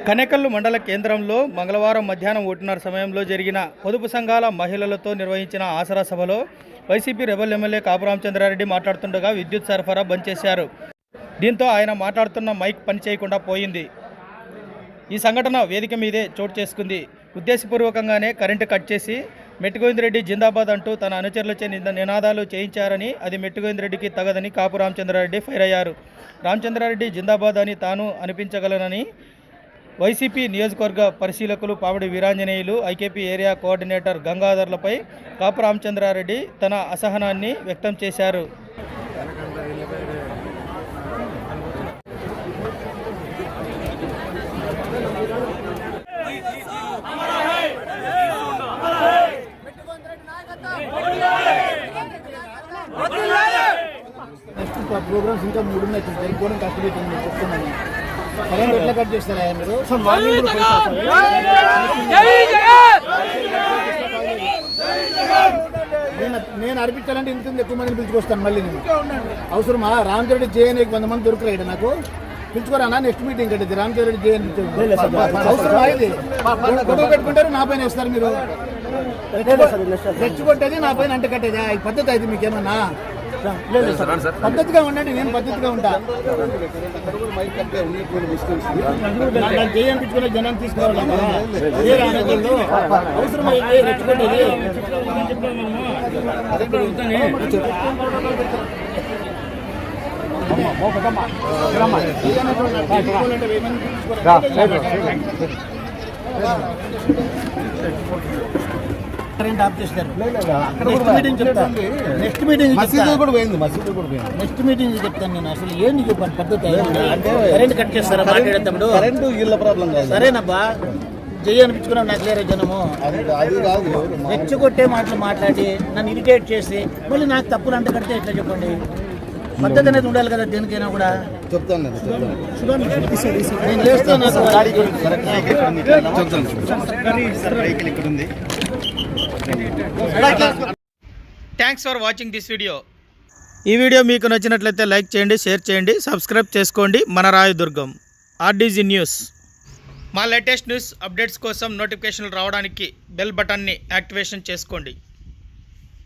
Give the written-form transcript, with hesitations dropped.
కనేకల్లు మండల కేంద్రంలో మంగళవారం మధ్యాహ్నం 1:30 సమయంలో జరిగిన పొదుపు సంఘాల మహిళలతో నిర్వహించిన ఆసరా సభలో వైసీపీ రెబల్ ఎమ్మెల్యే కాపు రామచంద్రారెడ్డి మాట్లాడుతుండగా విద్యుత్ సరఫరా బంద్ చేశారు. దీంతో ఆయన మాట్లాడుతున్న మైక్ పనిచేయకుండా పోయింది. ఈ సంఘటన వేదిక మీదే చోటు చేసుకుంది. ఉద్దేశపూర్వకంగానే కరెంటు కట్ చేసి మెట్టుగోవిందరెడ్డి జిందాబాద్ అంటూ తన అనుచరులచే నినాదాలు చేయించారని, అది మెట్టుగోవిందరెడ్డికి తగదని కాపు రామచంద్రారెడ్డి ఫైర్ అయ్యారు. రామచంద్రారెడ్డి జిందాబాద్ అని తాను అనిపించగలనని వైసీపీ నియోజకవర్గ పరిశీలకులు పావడి వీరాంజనేయులు, ఐకేపీ ఏరియా కోఆర్డినేటర్ గంగాధర్లపై కాపు రామచంద్రారెడ్డి తన అసహనాన్ని వ్యక్తం చేశారు. ప్రోగ్రామ్స్ ఇంకా 3 ఉన్నాయి. వెళ్ళిపోవడం కష్టమైంది చెప్తున్నాను. కరెంట్ ఎట్లా కట్ చేస్తారా మీరు? నేను అర్పించాలంటే ఇంత ఎక్కువ మందిని పిలుచుకొస్తాను. మళ్ళీ నేను అవసరమా? రామచంద్రెడ్డి జేఎన్ఏకి 100 మంది దొరకలేడు నాకు. పిలుచుకోరా నెక్స్ట్ మీటింగ్ కట్టేది రామచంద్రెడ్డి జేఎన్ అవసరం. ఇది గొడవ పెట్టుకుంటారు, నా పైన వేస్తారు మీరు. రెచ్చుకొట్టేది నా పైన అంట కట్టేది ఈ పద్ధతి అయితే మీకేమన్నా పద్ధతిగా ఉండండి. నేను పద్ధతిగా ఉంటా. చేయించుకునే జనాన్ని తీసుకోవాలి. అవసరం రెచ్చుకొట్టేది కరెంట్ ఆఫ్ చేస్తారు. నెక్స్ట్ మీటింగ్ చెప్తాను. నెక్స్ట్ మీటింగ్ చెప్తాను నేను. అసలు ఏంటి పద్ధతి? కరెంట్ కట్ చేస్తారా మాట్లాడేటప్పుడు? కరెంటు ఇళ్ళ ప్రాబ్లం కాదు. సరేనబ్బా, జయ అనిపించుకున్నాం. నాకు లేరే జనము రెచ్చగొట్టే మాటలు మాట్లాడి నన్ను ఇరిటేట్ చేసి మళ్ళీ నాకు తప్పులు అంట కడితే ఎట్లా చెప్పండి? పద్ధతి అనేది ఉండాలి కదా దేనికైనా కూడా. చెప్తాను నేను లేస్తాను. Thanks for watching this video. ఈ వీడియో మీకు నచ్చినట్లయితే లైక్ చేయండి, షేర్ చేయండి, సబ్స్క్రైబ్ చేసుకోండి. మన రాయదుర్గం ఆర్డీజీ న్యూస్. మా లేటెస్ట్ న్యూస్ అప్డేట్స్ కోసం నోటిఫికేషన్లు రావడానికి బెల్ బటన్ని యాక్టివేషన్ చేసుకోండి.